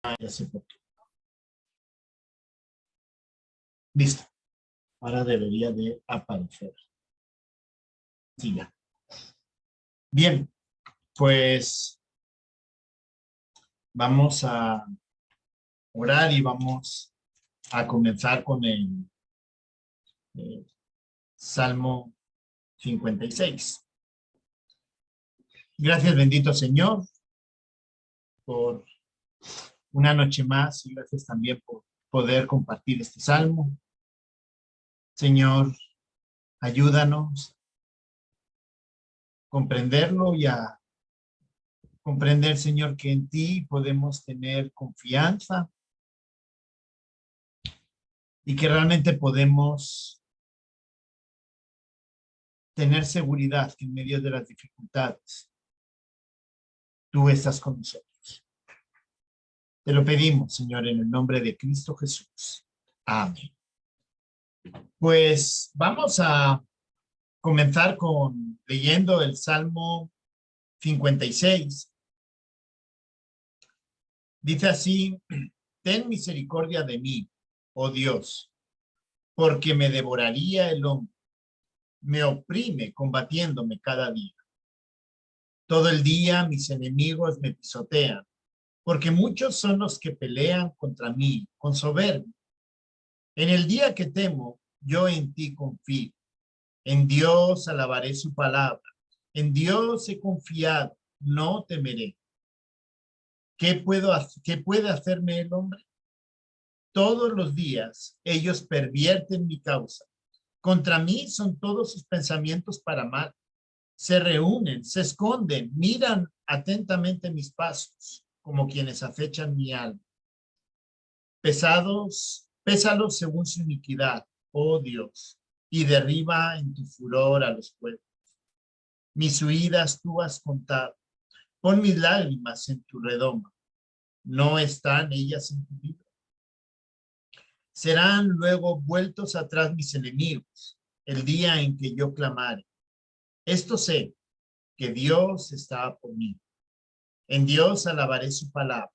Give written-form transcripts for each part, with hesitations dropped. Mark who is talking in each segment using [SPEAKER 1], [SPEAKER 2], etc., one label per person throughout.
[SPEAKER 1] Ya sé por qué. Listo. Ahora debería de aparecer. Sí, ya. Bien, pues vamos a orar y vamos a comenzar con el eh, Salmo 56. Gracias, bendito Señor, por una noche más y gracias también por poder compartir este salmo. Señor, ayúdanos a comprenderlo y a comprender, Señor, que en ti podemos tener confianza y que realmente podemos tener seguridad que en medio de las dificultades tú estás con nosotros. Te lo pedimos, Señor, en el nombre de Cristo Jesús. Amén. Pues vamos a comenzar leyendo el Salmo 56. Dice así: ten misericordia de mí, oh Dios, porque me devoraría el hombre, me oprime combatiéndome cada día. Todo el día mis enemigos me pisotean, porque muchos son los que pelean contra mí con soberbia. En el día que temo, yo en ti confío. En Dios alabaré su palabra. En Dios he confiado, no temeré. ¿Qué puede hacerme el hombre? Todos los días ellos pervierten mi causa. Contra mí son todos sus pensamientos para mal. Se reúnen, se esconden, miran atentamente mis pasos, como quienes acechan mi alma. Pésalos según su iniquidad, oh Dios, y derriba en tu furor a los pueblos. Mis huidas tú has contado. Pon mis lágrimas en tu redoma. ¿No están ellas en tu libro? Serán luego vueltos atrás mis enemigos, el día en que yo clamare. Esto sé, que Dios está por mí. En Dios alabaré su palabra.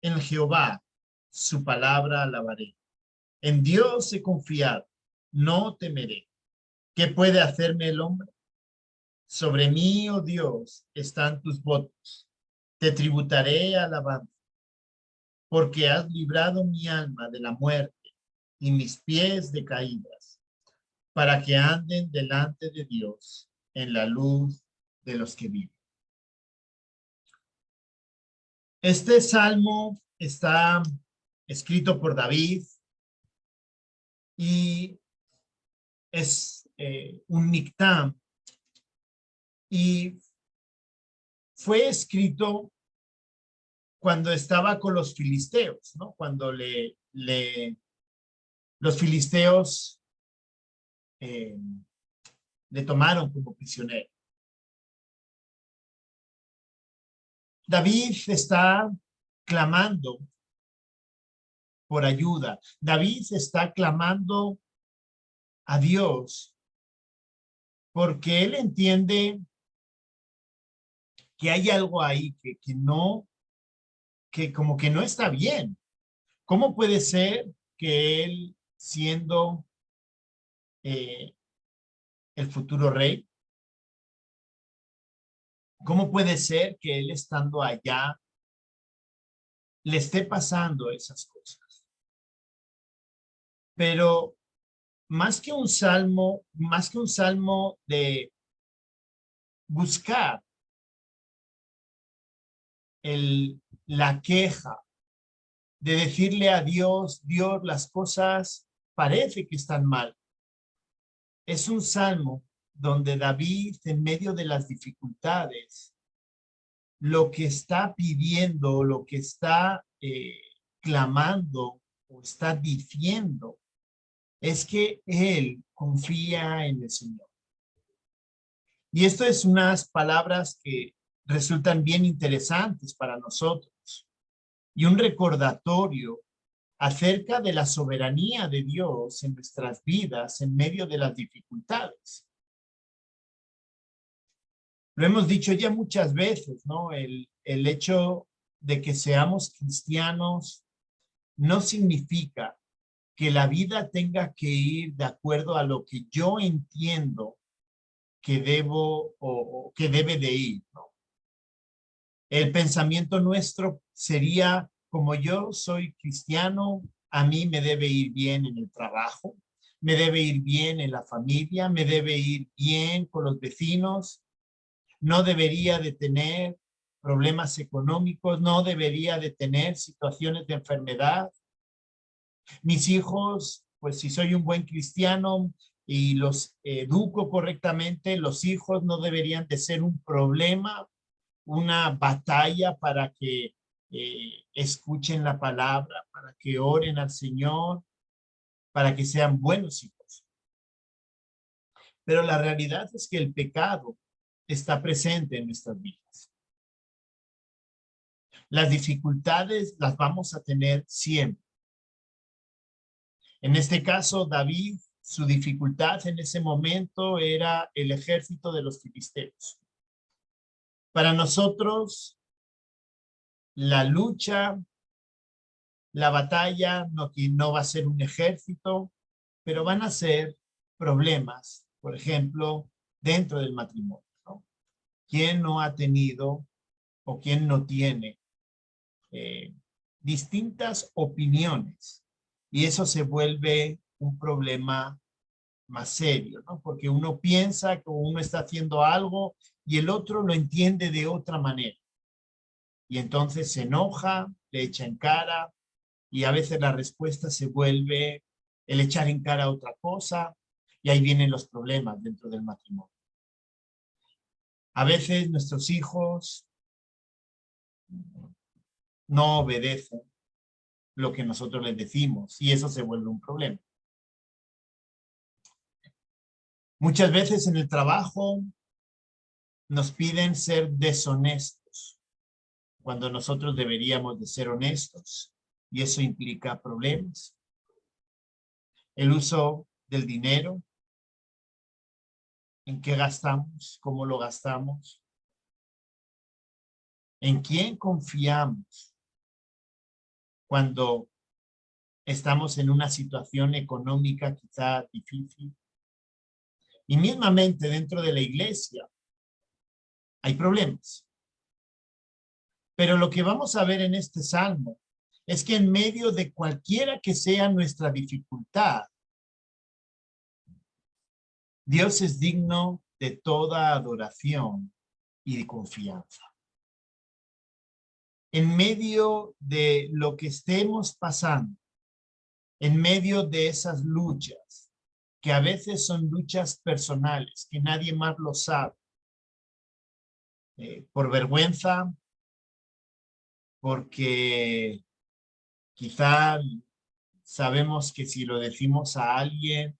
[SPEAKER 1] En Jehová su palabra alabaré. En Dios he confiado, no temeré. ¿Qué puede hacerme el hombre? Sobre mí, oh Dios, están tus votos. Te tributaré alabanza, porque has librado mi alma de la muerte y mis pies de caídas, para que anden delante de Dios en la luz de los que viven. Este salmo está escrito por David y es un mictam y fue escrito cuando estaba con los filisteos, ¿no? Cuando los filisteos eh, le tomaron como prisionero. David está clamando por ayuda. David está clamando a Dios porque él entiende que hay algo ahí que como que no está bien. ¿Cómo puede ser que él, siendo el futuro rey, cómo puede ser que él estando allá le esté pasando esas cosas? Pero más que un salmo de buscar la queja, de decirle a Dios, Dios, las cosas parece que están mal. Es un salmo donde David, en medio de las dificultades, lo que está pidiendo, lo que está clamando o está diciendo, es que él confía en el Señor. Y esto es unas palabras que resultan bien interesantes para nosotros y un recordatorio acerca de la soberanía de Dios en nuestras vidas en medio de las dificultades. Lo hemos dicho ya muchas veces, ¿no? El hecho de que seamos cristianos no significa que la vida tenga que ir de acuerdo a lo que yo entiendo que debo o que debe de ir, ¿no? El pensamiento nuestro sería, como yo soy cristiano, a mí me debe ir bien en el trabajo, me debe ir bien en la familia, me debe ir bien con los vecinos, no debería de tener problemas económicos, no debería de tener situaciones de enfermedad. Mis hijos, pues si soy un buen cristiano y los educo correctamente, los hijos no deberían de ser un problema, una batalla para que escuchen la palabra, para que oren al Señor, para que sean buenos hijos. Pero la realidad es que el pecado está presente en nuestras vidas. Las dificultades las vamos a tener siempre. En este caso, David, su dificultad en ese momento era el ejército de los filisteos. Para nosotros, la lucha, la batalla no va a ser un ejército, pero van a ser problemas, por ejemplo, dentro del matrimonio, ¿no? ¿Quién no ha tenido o quién no tiene distintas opiniones? Y eso se vuelve un problema más serio, ¿no? Porque uno piensa que uno está haciendo algo y el otro lo entiende de otra manera. Y entonces se enoja, le echa en cara y a veces la respuesta se vuelve el echar en cara otra cosa y ahí vienen los problemas dentro del matrimonio. A veces nuestros hijos no obedecen lo que nosotros les decimos y eso se vuelve un problema. Muchas veces en el trabajo nos piden ser deshonestos cuando nosotros deberíamos de ser honestos y eso implica problemas. El uso del dinero, en qué gastamos, cómo lo gastamos, en quién confiamos cuando estamos en una situación económica quizá difícil. Y mismamente dentro de la iglesia hay problemas. Pero lo que vamos a ver en este salmo es que en medio de cualquiera que sea nuestra dificultad, Dios es digno de toda adoración y de confianza. En medio de lo que estemos pasando, en medio de esas luchas, que a veces son luchas personales, que nadie más lo sabe, por vergüenza, porque quizá sabemos que si lo decimos a alguien,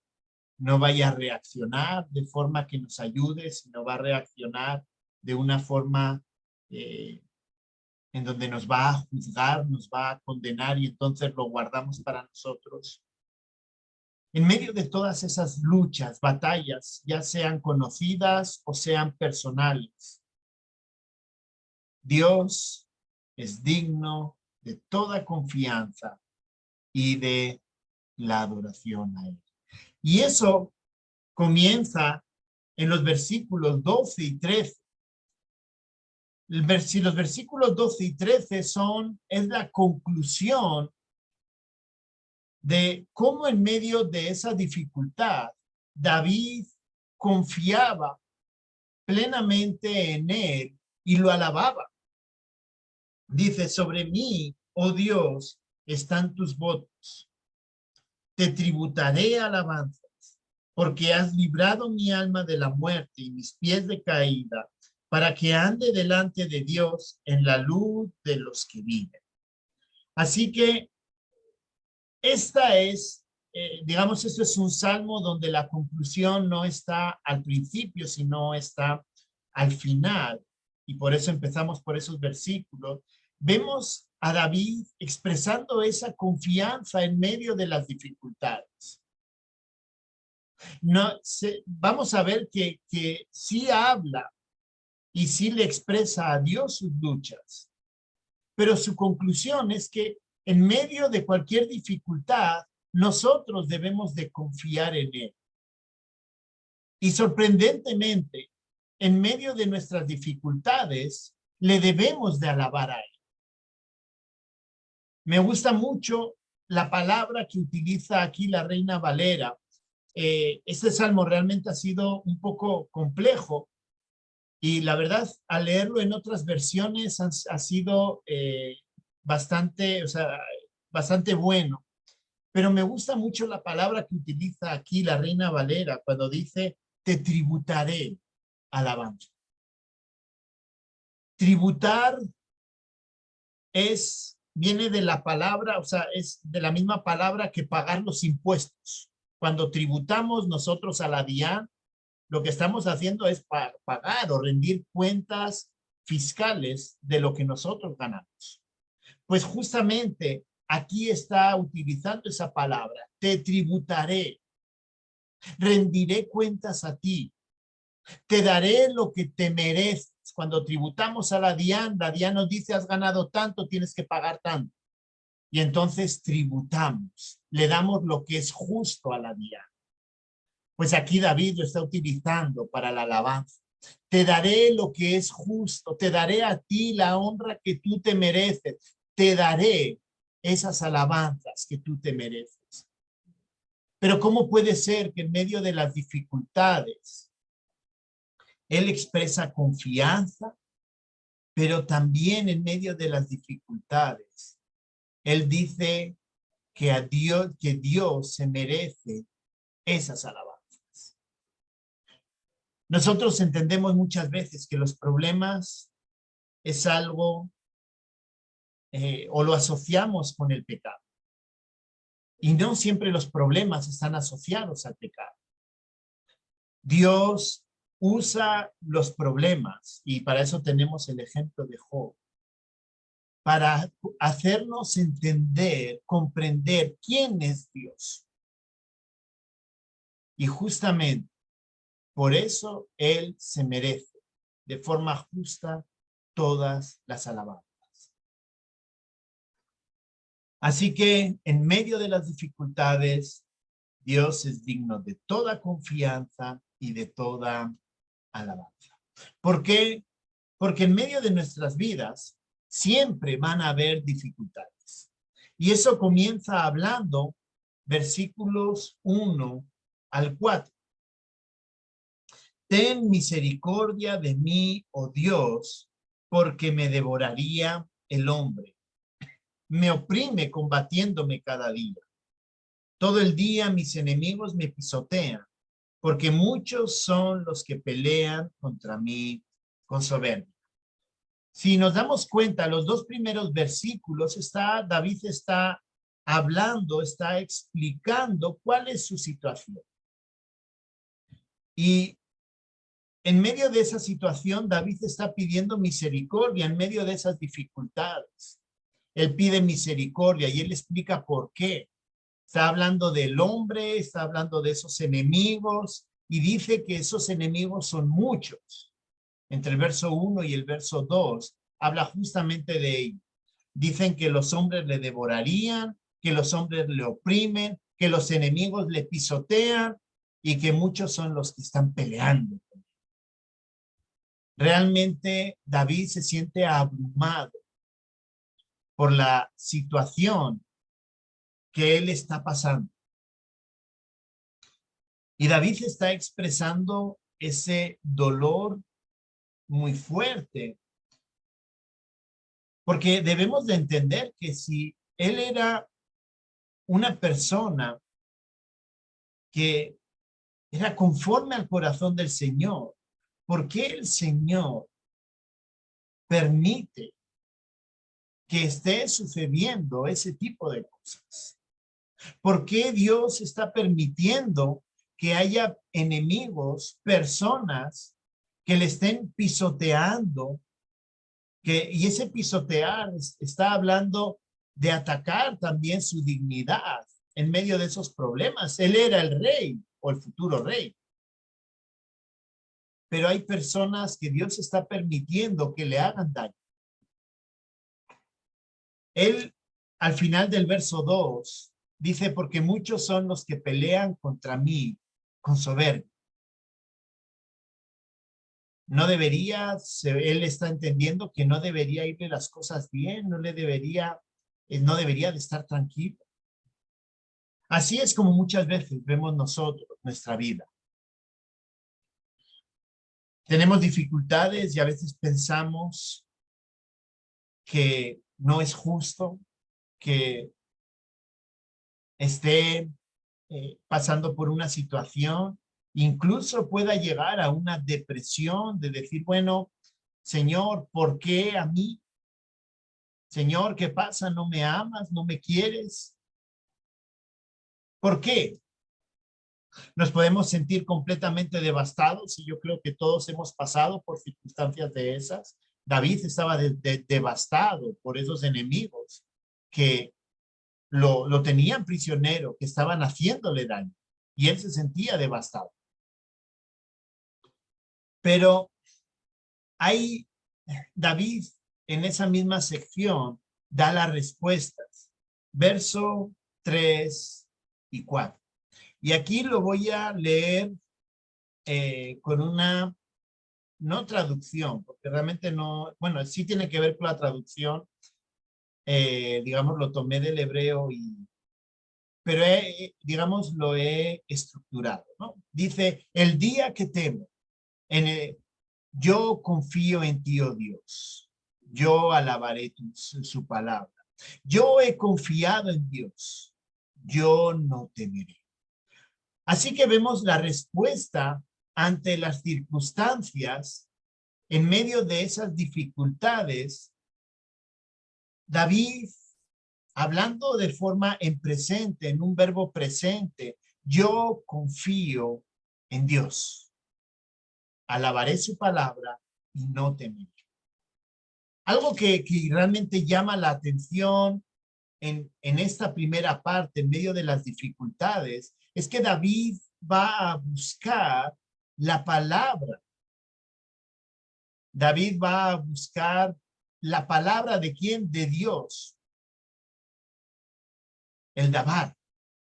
[SPEAKER 1] no vaya a reaccionar de forma que nos ayude, sino va a reaccionar de una forma en donde nos va a juzgar, nos va a condenar y entonces lo guardamos para nosotros. En medio de todas esas luchas, batallas, ya sean conocidas o sean personales, Dios es digno de toda confianza y de la adoración a Él. Y eso comienza en los versículos 12 y 13. Los versículos 12 y 13 es la conclusión de cómo en medio de esa dificultad David confiaba plenamente en él y lo alababa. Dice, sobre mí, oh Dios, están tus votos. Te tributaré alabanzas, porque has librado mi alma de la muerte y mis pies de caída, para que ande delante de Dios en la luz de los que viven. Así que digamos, esto es un salmo donde la conclusión no está al principio, sino está al final. Y por eso empezamos por esos versículos. Vemos a David expresando esa confianza en medio de las dificultades. Vamos a ver que sí habla y sí le expresa a Dios sus luchas, Pero su conclusión es que en medio de cualquier dificultad, nosotros debemos de confiar en Él. Y sorprendentemente, en medio de nuestras dificultades, le debemos de alabar a Él. Me gusta mucho la palabra que utiliza aquí la Reina Valera. Este salmo realmente ha sido un poco complejo y la verdad, al leerlo en otras versiones ha sido bastante, o sea, bastante bueno. Pero me gusta mucho la palabra que utiliza aquí la Reina Valera cuando dice, te tributaré alabanza. Tributar viene de la palabra, o sea, es de la misma palabra que pagar los impuestos. Cuando tributamos nosotros a la DIAN, lo que estamos haciendo es pagar o rendir cuentas fiscales de lo que nosotros ganamos. Pues justamente aquí está utilizando esa palabra, te tributaré, rendiré cuentas a ti, te daré lo que te mereces. Cuando tributamos a la DIAN nos dice, has ganado tanto, tienes que pagar tanto. Y entonces tributamos, le damos lo que es justo a la DIAN. Pues aquí David lo está utilizando para la alabanza. Te daré lo que es justo, te daré a ti la honra que tú te mereces, te daré esas alabanzas que tú te mereces. Pero ¿cómo puede ser que en medio de las dificultades Él expresa confianza, pero también en medio de las dificultades Él dice que Dios se merece esas alabanzas? Nosotros entendemos muchas veces que los problemas es algo o lo asociamos con el pecado. Y no siempre los problemas están asociados al pecado. Dios usa los problemas, y para eso tenemos el ejemplo de Job, para hacernos entender, comprender quién es Dios. Y justamente por eso Él se merece de forma justa todas las alabanzas. Así que en medio de las dificultades, Dios es digno de toda confianza y de toda alabanza. ¿Por qué? Porque en medio de nuestras vidas siempre van a haber dificultades. Y eso comienza hablando versículos 1 al 4. Ten misericordia de mí, oh Dios, porque me devoraría el hombre. Me oprime combatiéndome cada día. Todo el día mis enemigos me pisotean, porque muchos son los que pelean contra mí con soberbia. Si nos damos cuenta, los dos primeros versículos, David está hablando, está explicando cuál es su situación. Y en medio de esa situación, David está pidiendo misericordia en medio de esas dificultades. Él pide misericordia y él explica por qué. Está hablando del hombre, está hablando de esos enemigos y dice que esos enemigos son muchos. Entre el verso 1 y el verso 2 habla justamente de ello. Dicen que los hombres le devorarían, que los hombres le oprimen, que los enemigos le pisotean y que muchos son los que están peleando. Realmente David se siente abrumado por la situación que él está pasando. Y David está expresando ese dolor muy fuerte. Porque debemos de entender que si él era una persona que era conforme al corazón del Señor, ¿por qué el Señor permite que esté sucediendo ese tipo de cosas? ¿Por qué Dios está permitiendo que haya enemigos, personas que le estén pisoteando? Y ese pisotear está hablando de atacar también su dignidad en medio de esos problemas. Él era el rey o el futuro rey. Pero hay personas que Dios está permitiendo que le hagan daño. Él, al final del verso 2, dice, porque muchos son los que pelean contra mí con soberbia. No debería, él está entendiendo que no debería irle las cosas bien, no debería de estar tranquilo. Así es como muchas veces vemos nosotros nuestra vida. Tenemos dificultades y a veces pensamos que no es justo que esté pasando por una situación, incluso pueda llegar a una depresión de decir, bueno, Señor, ¿por qué a mí? Señor, ¿qué pasa? ¿No me amas? ¿No me quieres? ¿Por qué? Nos podemos sentir completamente devastados y yo creo que todos hemos pasado por circunstancias de esas. David estaba devastado por esos enemigos que lo tenían prisionero, que estaban haciéndole daño y él se sentía devastado. Pero hay David en esa misma sección da las respuestas, verso 3 y 4. Y aquí lo voy a leer con una, no traducción, porque realmente no, bueno, sí tiene que ver con la traducción, digamos, lo tomé del hebreo, pero digamos, lo he estructurado, ¿no? Dice, el día que temo, yo confío en ti, oh Dios, yo alabaré su palabra. Yo he confiado en Dios, yo no temeré. Así que vemos la respuesta ante las circunstancias, en medio de esas dificultades. David, hablando de forma en presente, en un verbo presente, yo confío en Dios. Alabaré su palabra y no temeré. Algo que realmente llama la atención en esta primera parte, en medio de las dificultades, es que David va a buscar la palabra. David va a buscar la palabra ¿de quién? De Dios. El Dabar,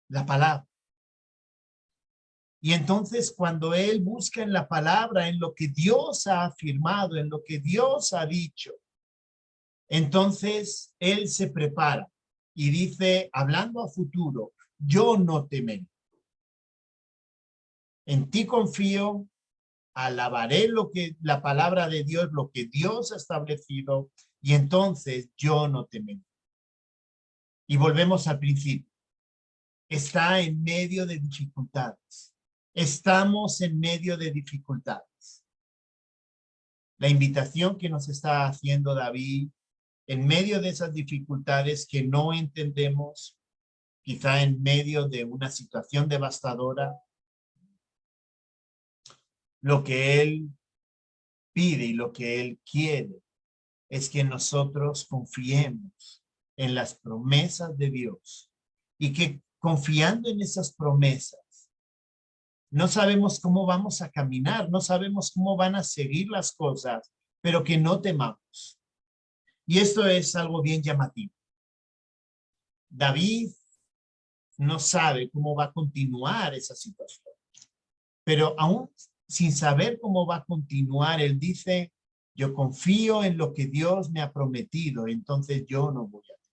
[SPEAKER 1] la palabra. Y entonces cuando él busca en la palabra, en lo que Dios ha afirmado, en lo que Dios ha dicho, entonces él se prepara y dice, hablando a futuro, yo no temeré. En ti confío, alabaré la palabra de Dios, lo que Dios ha establecido, y entonces yo no temeré. Y volvemos al principio. Está en medio de dificultades. Estamos en medio de dificultades. La invitación que nos está haciendo David, en medio de esas dificultades que no entendemos, quizá en medio de una situación devastadora, lo que él pide y lo que él quiere es que nosotros confiemos en las promesas de Dios y que confiando en esas promesas, no sabemos cómo vamos a caminar, no sabemos cómo van a seguir las cosas, pero que no temamos. Y esto es algo bien llamativo. David no sabe cómo va a continuar esa situación, pero aún sin saber cómo va a continuar, él dice, yo confío en lo que Dios me ha prometido, entonces yo no voy a temer.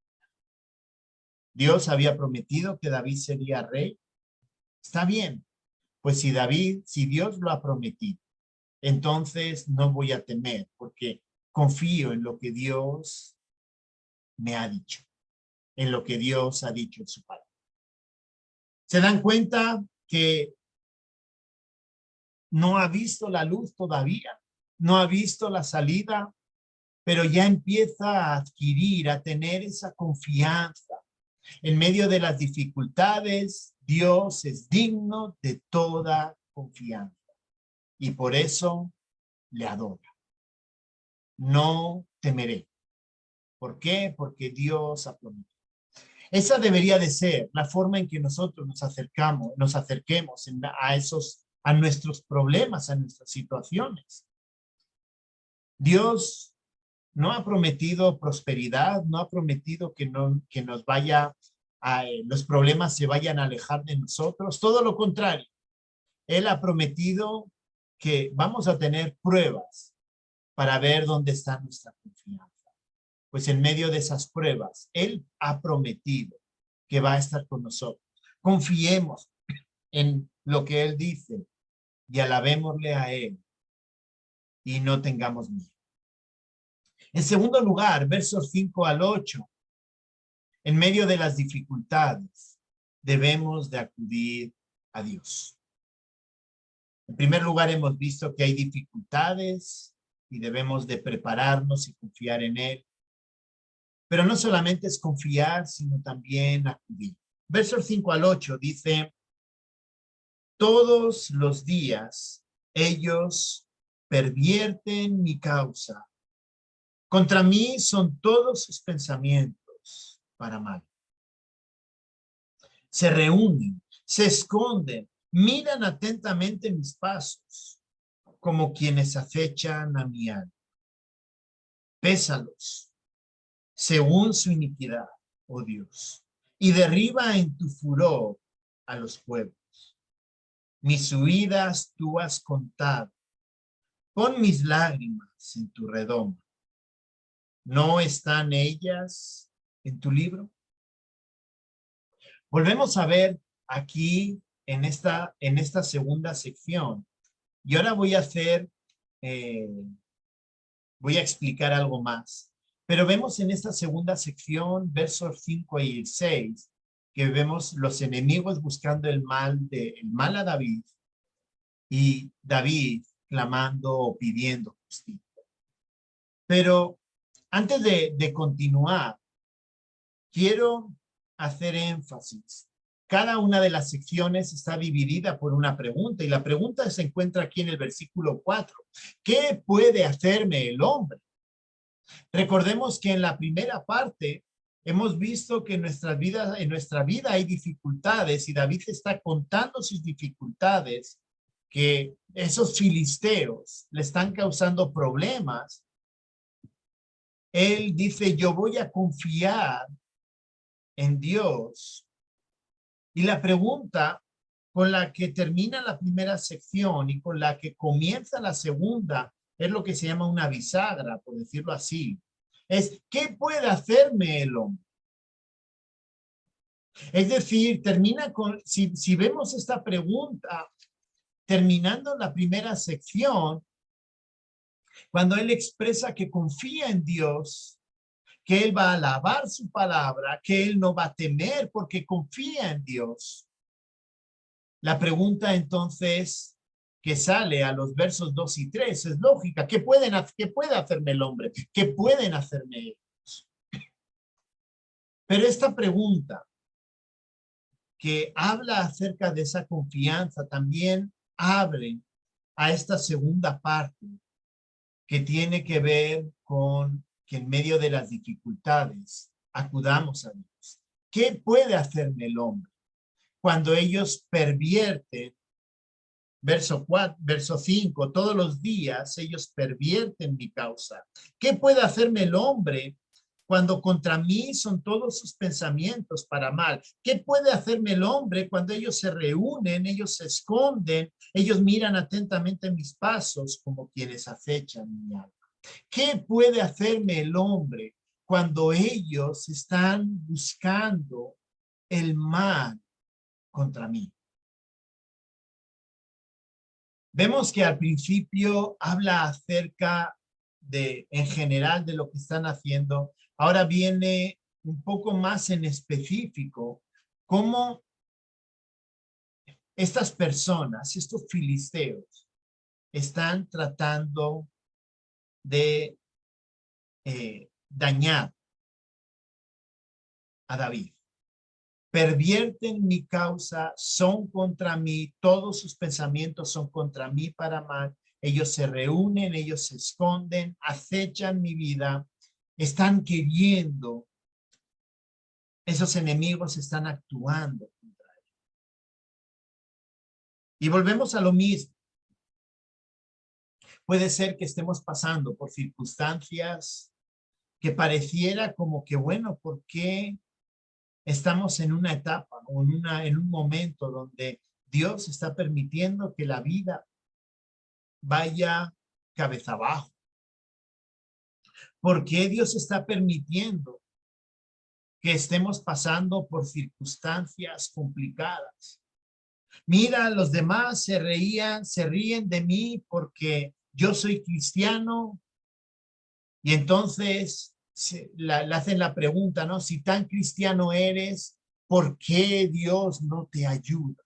[SPEAKER 1] Dios había prometido que David sería rey. Está bien, pues si Dios lo ha prometido, entonces no voy a temer porque confío en lo que Dios me ha dicho, en lo que Dios ha dicho en su palabra. ¿Se dan cuenta que no ha visto la luz todavía? No ha visto la salida, pero ya empieza a adquirir, a tener esa confianza. En medio de las dificultades, Dios es digno de toda confianza y por eso le adora. No temeré. ¿Por qué? Porque Dios ha prometido. Esa debería de ser la forma en que nosotros nos acerquemos a nuestros problemas, a nuestras situaciones. Dios No ha prometido prosperidad, no ha prometido que nos vaya los problemas se vayan a alejar de nosotros. Todo lo contrario, Él ha prometido que vamos a tener pruebas para ver dónde está nuestra confianza. Pues en medio de esas pruebas, Él ha prometido que va a estar con nosotros. Confiemos en lo que Él dice y alabémosle a Él y no tengamos miedo. En segundo lugar, versos 5 al 8, en medio de las dificultades, debemos de acudir a Dios. En primer lugar, hemos visto que hay dificultades y debemos de prepararnos y confiar en Él. Pero no solamente es confiar, sino también acudir. Versos 5 al 8 dice, todos los días ellos pervierten mi causa. Contra mí son todos sus pensamientos para mal. Se reúnen, se esconden, miran atentamente mis pasos, como quienes acechan a mi alma. Pésalos, según su iniquidad, oh Dios, y derriba en tu furor a los pueblos. Mis huidas tú has contado, pon mis lágrimas en tu redoma. ¿No están ellas en tu libro? Volvemos a ver aquí en esta segunda sección. Y ahora voy a voy a explicar algo más. Pero vemos en esta segunda sección, versos 5 y 6, que vemos los enemigos buscando el mal a David y David clamando o pidiendo justicia. Pero antes de continuar, quiero hacer énfasis. Cada una de las secciones está dividida por una pregunta y la pregunta se encuentra aquí en el versículo 4. ¿Qué puede hacerme el hombre? Recordemos que en la primera parte hemos visto que en nuestra vida hay dificultades y David está contando sus dificultades, que esos filisteos le están causando problemas. Él dice, yo voy a confiar en Dios. Y la pregunta con la que termina la primera sección y con la que comienza la segunda es lo que se llama una bisagra, por decirlo así. Es, ¿qué puede hacerme el hombre? Es decir, termina con, si vemos esta pregunta, terminando la primera sección, cuando él expresa que confía en Dios, que él va a alabar su palabra, que él no va a temer porque confía en Dios. La pregunta entonces que sale a los versos 2 y 3 es lógica. ¿Qué puede hacerme el hombre? ¿Qué pueden hacerme ellos? Pero esta pregunta que habla acerca de esa confianza también abre a esta segunda parte que tiene que ver con que en medio de las dificultades acudamos a Dios. ¿Qué puede hacerme el hombre? Cuando ellos pervierten, verso 5, todos los días ellos pervierten mi causa. ¿Qué puede hacerme el hombre cuando contra mí son todos sus pensamientos para mal? ¿Qué puede hacerme el hombre cuando ellos se reúnen, ellos se esconden, ellos miran atentamente mis pasos como quienes acechan mi alma? ¿Qué puede hacerme el hombre cuando ellos están buscando el mal contra mí? Vemos que al principio habla acerca de, en general, de lo que están haciendo. Ahora viene un poco más en específico, cómo estas personas, estos filisteos, están tratando de dañar a David. Pervierten mi causa, son contra mí, todos sus pensamientos son contra mí para mal. Ellos se reúnen, ellos se esconden, acechan mi vida, están queriendo, esos enemigos están actuando contra él. Y volvemos a lo mismo. Puede ser que estemos pasando por circunstancias que pareciera como que, bueno, ¿por qué estamos en una etapa o en un momento donde Dios está permitiendo que la vida vaya cabeza abajo? ¿Por qué Dios está permitiendo que estemos pasando por circunstancias complicadas? Mira, los demás se ríen de mí porque yo soy cristiano, y entonces le hacen la pregunta, ¿no? Si tan cristiano eres, ¿por qué Dios no te ayuda?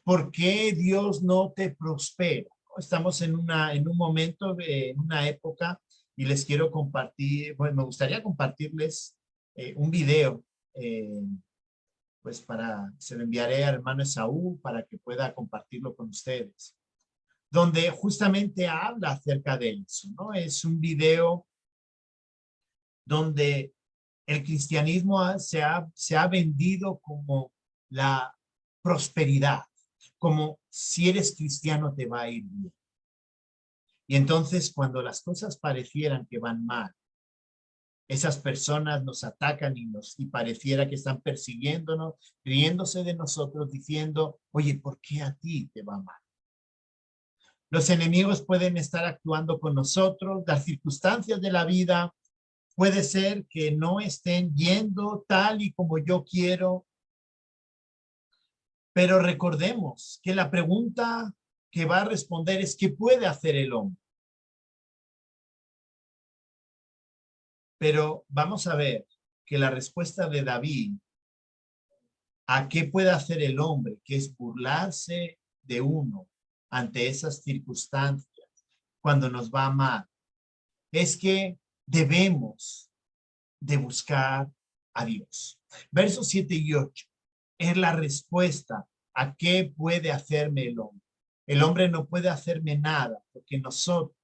[SPEAKER 1] ¿Por qué Dios no te prospera? Estamos en un momento, en una época, y les quiero compartir, bueno, me gustaría compartirles un video, pues se lo enviaré al hermano Esaú para que pueda compartirlo con ustedes, donde justamente habla acerca de eso, ¿no? Es un video donde el cristianismo se ha vendido como la prosperidad, como si eres cristiano te va a ir bien. Y entonces cuando las cosas parecieran que van mal, esas personas nos atacan y pareciera que están persiguiéndonos, riéndose de nosotros, diciendo, oye, ¿por qué a ti te va mal? Los enemigos pueden estar actuando con nosotros, las circunstancias de la vida puede ser que no estén yendo tal y como yo quiero, pero recordemos que la pregunta que va a responder es ¿qué puede hacer el hombre? Pero vamos a ver que la respuesta de David a qué puede hacer el hombre, que es burlarse de uno ante esas circunstancias cuando nos va mal, es que debemos de buscar a Dios. Versos 7 y 8 es la respuesta a qué puede hacerme el hombre. El hombre no puede hacerme nada porque nosotros,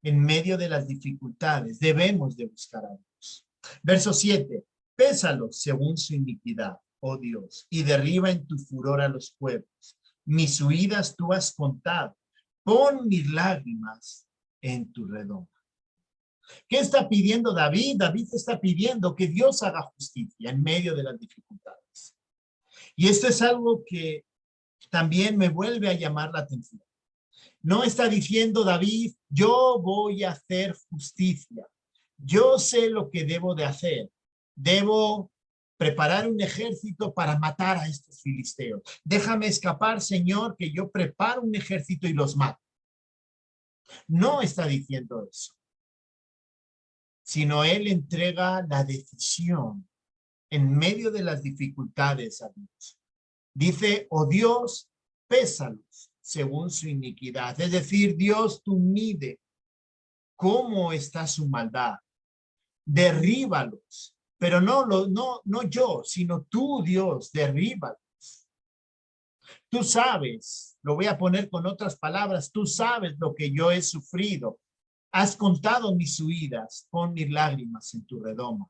[SPEAKER 1] en medio de las dificultades, debemos de buscar a Dios. Verso 7, pésalos según su iniquidad, oh Dios, y derriba en tu furor a los pueblos. Mis huidas tú has contado, pon mis lágrimas en tu redoma. ¿Qué está pidiendo David? David está pidiendo que Dios haga justicia en medio de las dificultades. Y esto es algo que también me vuelve a llamar la atención. No está diciendo David, yo voy a hacer justicia. Yo sé lo que debo de hacer. Debo preparar un ejército para matar a estos filisteos. Déjame escapar, Señor, que yo preparo un ejército y los mato. No está diciendo eso, sino él entrega la decisión en medio de las dificultades a Dios. Dice, oh Dios, pésalos según su iniquidad. Es decir, Dios, tú mide cómo está su maldad. Derríbalos. Pero no yo, sino tú, Dios, derríbalos. Tú sabes, lo voy a poner con otras palabras, tú sabes lo que yo he sufrido. Has contado mis huidas, pon mis lágrimas en tu redoma.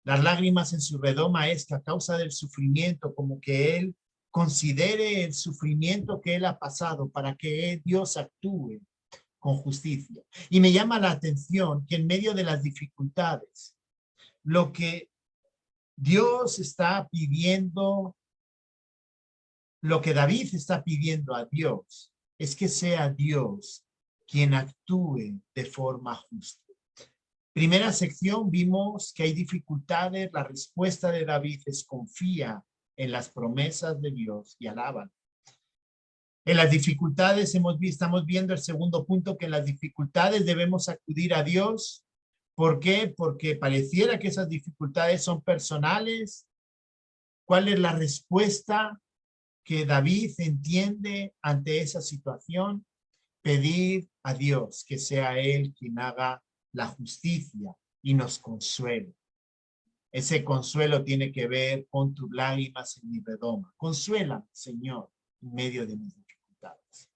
[SPEAKER 1] Las lágrimas en su redoma es que a causa del sufrimiento, como que él considere el sufrimiento que él ha pasado para que Dios actúe con justicia. Y me llama la atención que en medio de las dificultades, lo que Dios está pidiendo, lo que David está pidiendo a Dios, es que sea Dios quien actúe de forma justa. Primera sección vimos que hay dificultades, la respuesta de David es confía en las promesas de Dios y alábalo. En las dificultades estamos viendo el segundo punto, que en las dificultades debemos acudir a Dios. ¿Por qué? Porque pareciera que esas dificultades son personales. ¿Cuál es la respuesta que David entiende ante esa situación? Pedir a Dios que sea Él quien haga la justicia y nos consuele. Ese consuelo tiene que ver con tus lágrimas en mi redoma. Consuélame, Señor, en medio de mis dificultades.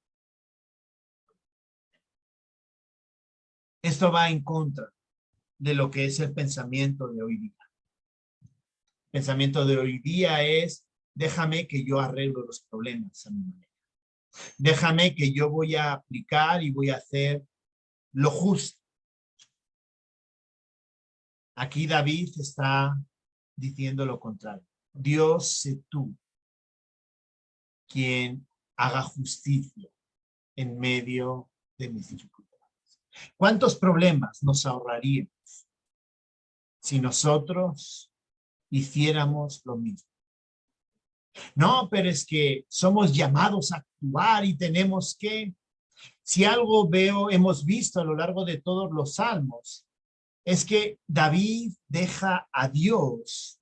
[SPEAKER 1] Esto va en contra de lo que es el pensamiento de hoy día. El pensamiento de hoy día es, déjame que yo arreglo los problemas a mi manera. Déjame que yo voy a aplicar y voy a hacer lo justo. Aquí David está diciendo lo contrario. Dios, sé tú quien haga justicia en medio de mis dificultades. ¿Cuántos problemas nos ahorraríamos si nosotros hiciéramos lo mismo? No, pero es que somos llamados a actuar y tenemos que, si algo hemos visto a lo largo de todos los salmos, es que David deja a Dios,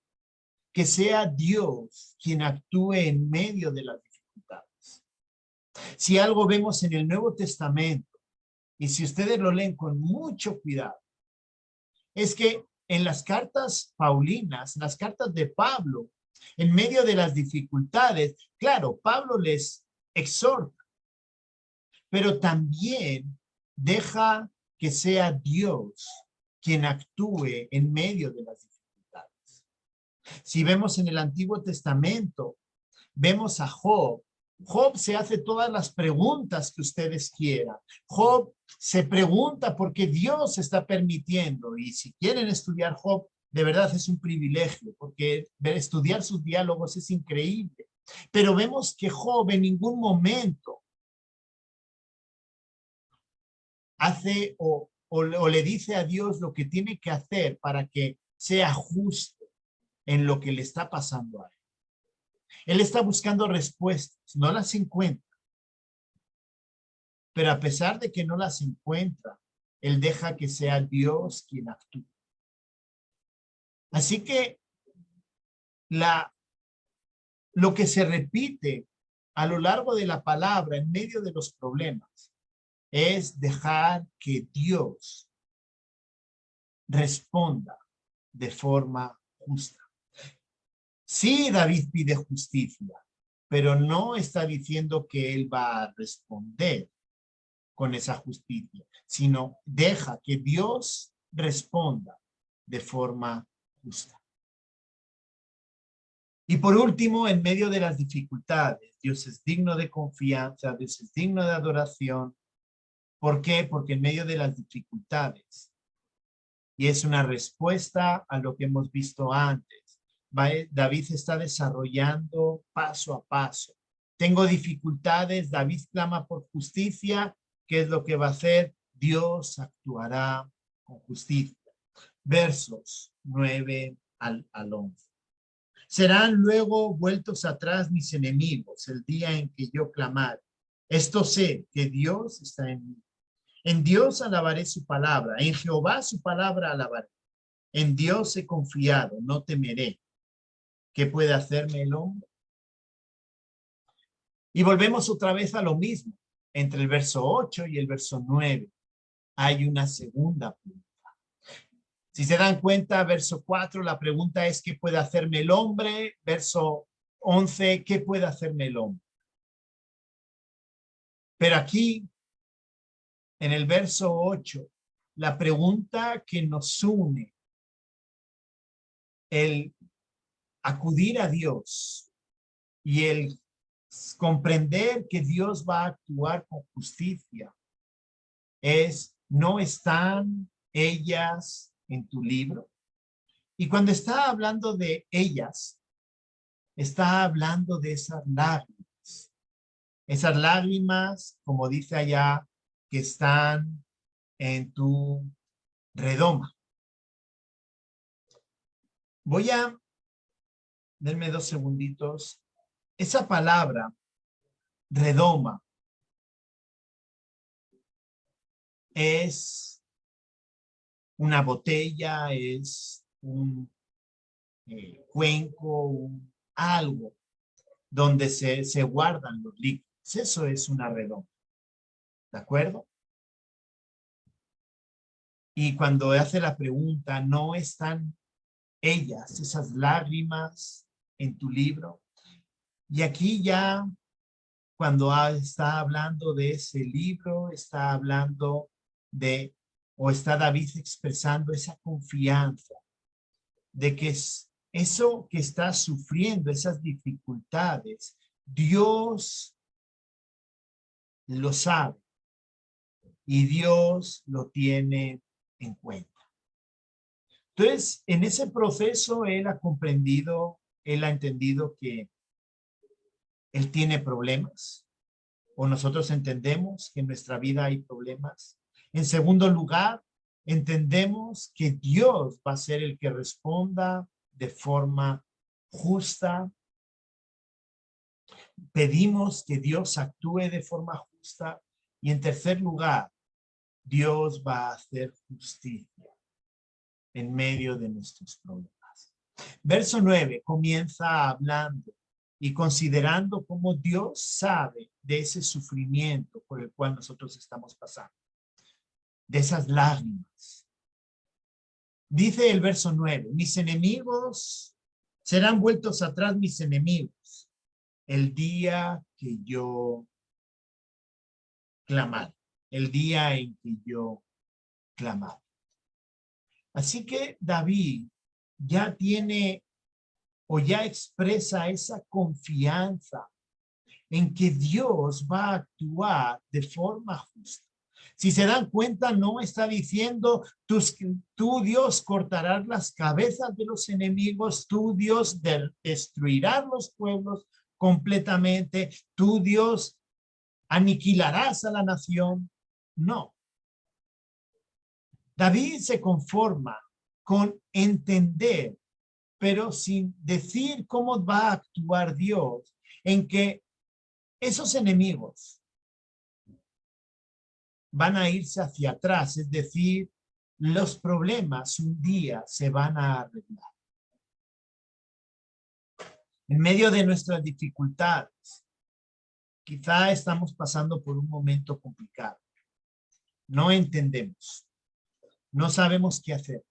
[SPEAKER 1] que sea Dios quien actúe en medio de las dificultades. Si algo vemos en el Nuevo Testamento, y si ustedes lo leen con mucho cuidado, es que en las cartas paulinas, en las cartas de Pablo, en medio de las dificultades, claro, Pablo les exhorta, pero también deja que sea Dios quien actúe en medio de las dificultades. Si vemos en el Antiguo Testamento, vemos a Job. Job se hace todas las preguntas que ustedes quieran. Job se pregunta por qué Dios está permitiendo. Y si quieren estudiar Job, de verdad es un privilegio, porque estudiar sus diálogos es increíble. Pero vemos que Job en ningún momento hace o le dice a Dios lo que tiene que hacer para que sea justo en lo que le está pasando a él. Él está buscando respuestas, no las encuentra. Pero a pesar de que no las encuentra, él deja que sea Dios quien actúe. Así que lo que se repite a lo largo de la palabra en medio de los problemas es dejar que Dios responda de forma justa. Sí, David pide justicia, pero no está diciendo que él va a responder con esa justicia, sino deja que Dios responda de forma justa. Y por último, en medio de las dificultades, Dios es digno de confianza, Dios es digno de adoración. ¿Por qué? Porque en medio de las dificultades, y es una respuesta a lo que hemos visto antes, David está desarrollando paso a paso. Tengo dificultades, David clama por justicia. ¿Qué es lo que va a hacer? Dios actuará con justicia. Versos 9 al 11. Serán luego vueltos atrás mis enemigos el día en que yo clamar. Esto sé que Dios está en mí. En Dios alabaré su palabra, en Jehová su palabra alabaré. En Dios he confiado, no temeré. ¿Qué puede hacerme el hombre? Y volvemos otra vez a lo mismo. Entre el verso 8 y el verso 9 hay una segunda pregunta. Si se dan cuenta, verso 4, la pregunta es ¿qué puede hacerme el hombre? Verso 11, ¿qué puede hacerme el hombre? Pero aquí, en el verso 8, la pregunta que nos une, el acudir a Dios y el comprender que Dios va a actuar con justicia, es, ¿no están ellas en tu libro? Y cuando está hablando de ellas, está hablando de esas lágrimas. Esas lágrimas, como dice allá, que están en tu redoma. Voy a, denme 2 segunditos. Esa palabra, redoma, es una botella, es un cuenco, algo donde se guardan los líquidos. Eso es una redoma. ¿De acuerdo? Y cuando hace la pregunta, ¿no están ellas, esas lágrimas en tu libro? Y aquí ya, cuando está hablando de ese libro, está hablando de, o está David expresando esa confianza de que es eso que está sufriendo, esas dificultades, Dios lo sabe y Dios lo tiene en cuenta. Entonces, en ese proceso, él ha comprendido, él ha entendido que él tiene problemas, o nosotros entendemos que en nuestra vida hay problemas. En segundo lugar, entendemos que Dios va a ser el que responda de forma justa. Pedimos que Dios actúe de forma justa. Y en tercer lugar, Dios va a hacer justicia en medio de nuestros problemas. Verso 9 comienza hablando y considerando cómo Dios sabe de ese sufrimiento por el cual nosotros estamos pasando, de esas lágrimas. Dice el verso 9, mis enemigos serán vueltos atrás, mis enemigos, el día que yo clamar, el día en que yo clamar. Así que David ya tiene o ya expresa esa confianza en que Dios va a actuar de forma justa. Si se dan cuenta, no está diciendo, tú Dios cortarás las cabezas de los enemigos, tú Dios destruirás los pueblos completamente, tú Dios aniquilarás a la nación. No. David se conforma con entender, pero sin decir cómo va a actuar Dios, en que esos enemigos van a irse hacia atrás, es decir, los problemas un día se van a arreglar. En medio de nuestras dificultades, quizá estamos pasando por un momento complicado. No entendemos, no sabemos qué hacer.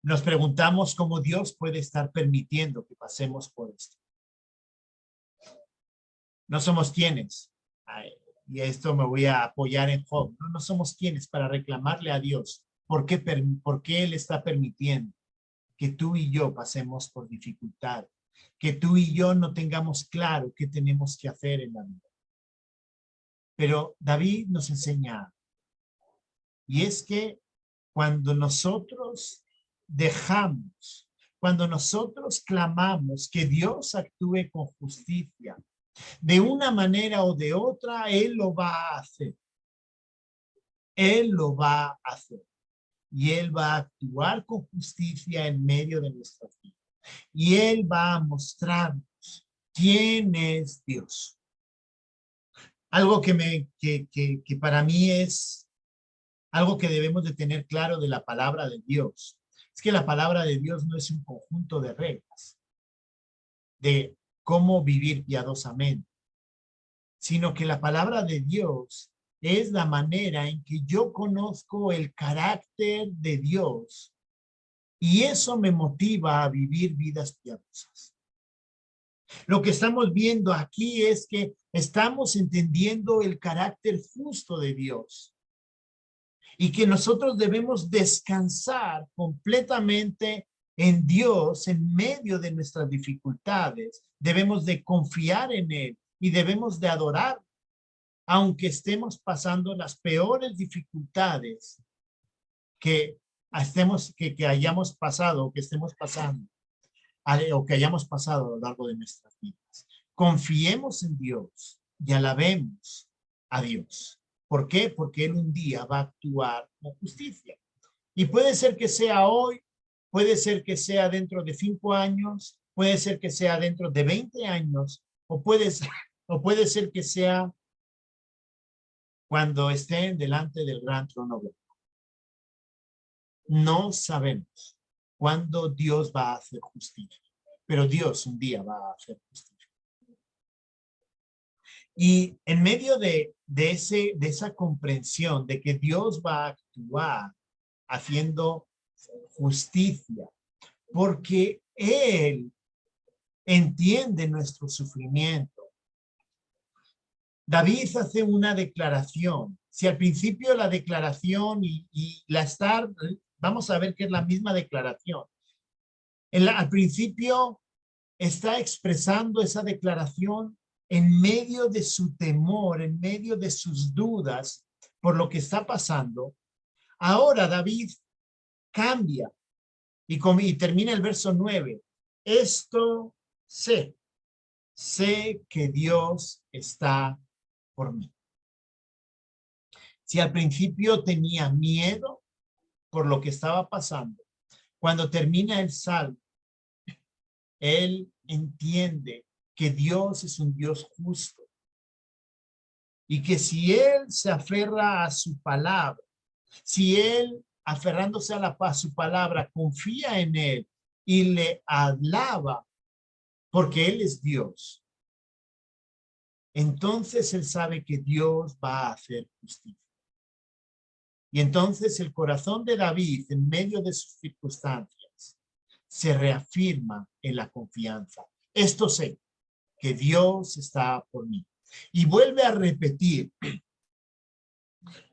[SPEAKER 1] Nos preguntamos cómo Dios puede estar permitiendo que pasemos por esto. No somos quienes, y esto me voy a apoyar en Job, no somos quienes para reclamarle a Dios por qué Él está permitiendo que tú y yo pasemos por dificultad, que tú y yo no tengamos claro qué tenemos que hacer en la vida. Pero David nos enseña, y es que cuando nosotros dejamos, cuando nosotros clamamos que Dios actúe con justicia, de una manera o de otra, Él lo va a hacer. Él lo va a hacer. Y Él va a actuar con justicia en medio de nuestra vida. Y Él va a mostrarnos quién es Dios. Algo que para mí es algo que debemos de tener claro de la palabra de Dios. Es que la palabra de Dios no es un conjunto de reglas de cómo vivir piadosamente, sino que la palabra de Dios es la manera en que yo conozco el carácter de Dios y eso me motiva a vivir vidas piadosas. Lo que estamos viendo aquí es que estamos entendiendo el carácter justo de Dios y que nosotros debemos descansar completamente en Dios en medio de nuestras dificultades. Debemos de confiar en Él y debemos de adorar, aunque estemos pasando las peores dificultades que hayamos pasado o que estemos pasando o que hayamos pasado a lo largo de nuestras vidas. Confiemos en Dios y alabemos a Dios. ¿Por qué? Porque Él un día va a actuar con justicia. Y puede ser que sea hoy, puede ser que sea dentro de 5 años, puede ser que sea dentro de 20 años, o puede ser que sea cuando estén delante del gran trono blanco. No sabemos cuándo Dios va a hacer justicia, pero Dios un día va a hacer justicia. Y en medio de esa comprensión de que Dios va a actuar haciendo justicia, porque Él entiende nuestro sufrimiento. David hace una declaración. Si al principio la declaración y la estar, vamos a ver que es la misma declaración. Al principio está expresando esa declaración en medio de su temor, en medio de sus dudas por lo que está pasando. Ahora David cambia y termina el verso 9. Esto sé que Dios está por mí. Si al principio tenía miedo por lo que estaba pasando, cuando termina el salmo, él entiende que Dios es un Dios justo y que si él se aferra a su palabra, si él aferrándose a su palabra confía en él y le alaba porque él es Dios, entonces él sabe que Dios va a hacer justicia. Y entonces el corazón de David, en medio de sus circunstancias, se reafirma en la confianza. Esto sé, que Dios está por mí. Y vuelve a repetir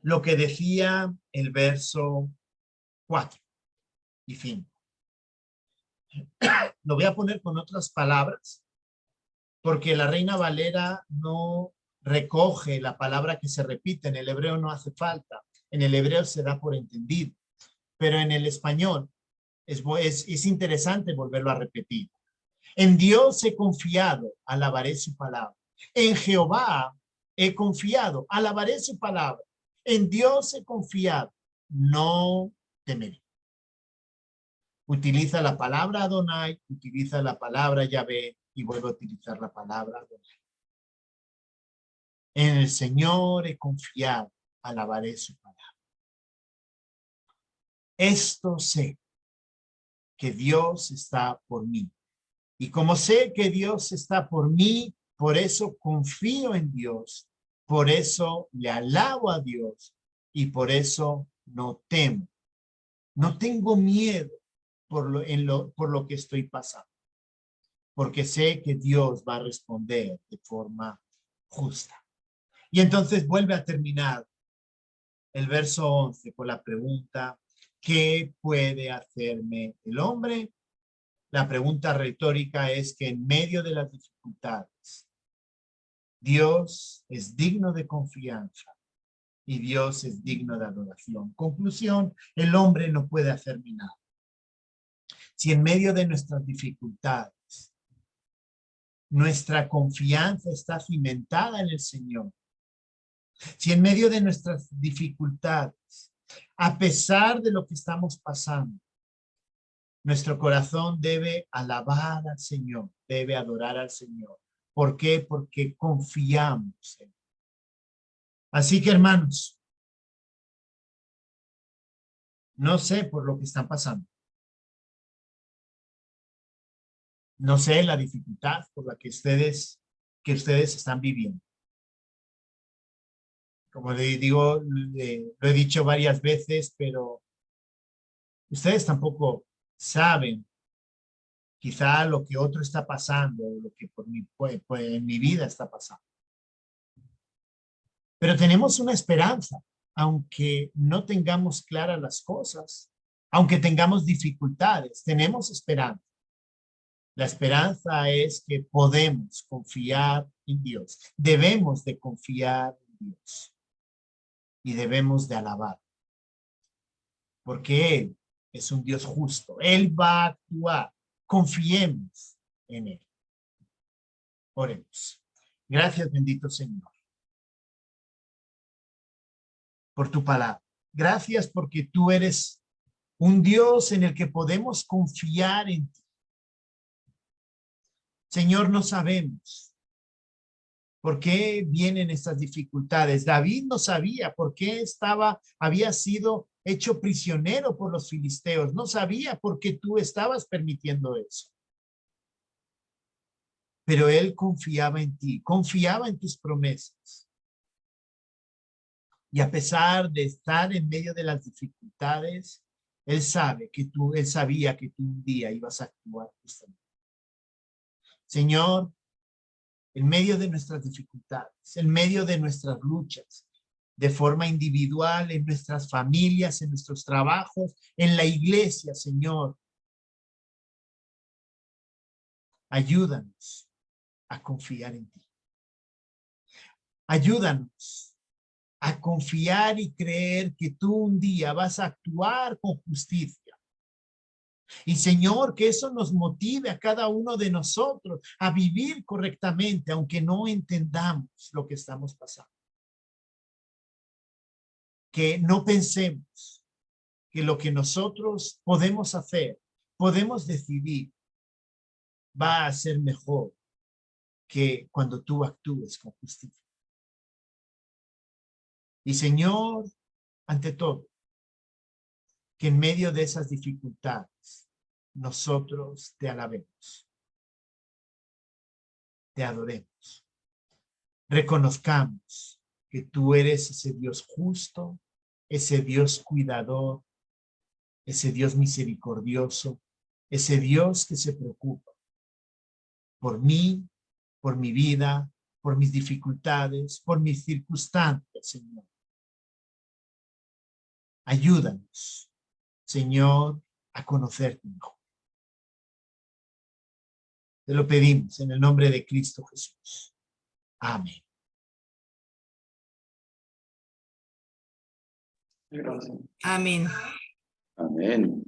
[SPEAKER 1] lo que decía el verso 4 y 5. Lo voy a poner con otras palabras, porque la Reina Valera no recoge la palabra que se repite. En el hebreo no hace falta. En el hebreo se da por entendido. Pero en el español es interesante volverlo a repetir. En Dios he confiado, alabaré su palabra. En Jehová he confiado, alabaré su palabra. En Dios he confiado, no temeré. Utiliza la palabra Adonai, utiliza la palabra Yahvé y vuelve a utilizar la palabra Adonai. En el Señor he confiado, alabaré su palabra. Esto sé, que Dios está por mí. Y como sé que Dios está por mí, por eso confío en Dios, por eso le alabo a Dios y por eso no temo. No tengo miedo por lo que estoy pasando, porque sé que Dios va a responder de forma justa. Y entonces vuelve a terminar el verso 11 con la pregunta, ¿qué puede hacerme el hombre? La pregunta retórica es que en medio de las dificultades, Dios es digno de confianza y Dios es digno de adoración. Conclusión, el hombre no puede hacerme nada. Si en medio de nuestras dificultades, nuestra confianza está cimentada en el Señor, si en medio de nuestras dificultades, a pesar de lo que estamos pasando, nuestro corazón debe alabar al Señor, debe adorar al Señor. ¿Por qué? Porque confiamos en Él. Así que, hermanos, no sé por lo que están pasando. No sé la dificultad por la que ustedes están viviendo. Como le digo, lo he dicho varias veces, pero ustedes tampoco saben quizá lo que otro está pasando, lo que en mi vida está pasando. Pero tenemos una esperanza, aunque no tengamos claras las cosas, aunque tengamos dificultades, tenemos esperanza. La esperanza es que podemos confiar en Dios. Debemos de confiar en Dios y debemos de alabar, porque Él es un Dios justo. Él va a actuar. Confiemos en Él. Oremos. Gracias, bendito Señor, por tu palabra. Gracias porque tú eres un Dios en el que podemos confiar en ti. Señor, no sabemos por qué vienen estas dificultades. David no sabía por qué había sido hecho prisionero por los filisteos. No sabía por qué tú estabas permitiendo eso. Pero él confiaba en ti, confiaba en tus promesas. Y a pesar de estar en medio de las dificultades, él sabía que tú un día ibas a actuar justamente. Señor, en medio de nuestras dificultades, en medio de nuestras luchas, de forma individual, en nuestras familias, en nuestros trabajos, en la iglesia, Señor, ayúdanos a confiar en ti. Ayúdanos a confiar y creer que tú un día vas a actuar con justicia, Y Señor, que eso nos motive a cada uno de nosotros a vivir correctamente, aunque no entendamos lo que estamos pasando. Que no pensemos que lo que nosotros podemos hacer, podemos decidir, va a ser mejor que cuando tú actúes con justicia. Y Señor, ante todo, que en medio de esas dificultades nosotros te alabemos, te adoremos, reconozcamos que tú eres ese Dios justo, ese Dios cuidador, ese Dios misericordioso, ese Dios que se preocupa por mí, por mi vida, por mis dificultades, por mis circunstancias, Señor. Ayúdanos, Señor, a conocerte mejor. Te lo pedimos en el nombre de Cristo Jesús. Amén.
[SPEAKER 2] Gracias.
[SPEAKER 3] Amén.
[SPEAKER 2] Amén.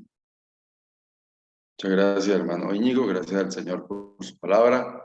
[SPEAKER 2] Muchas gracias, hermano Íñigo. Gracias al Señor por su palabra.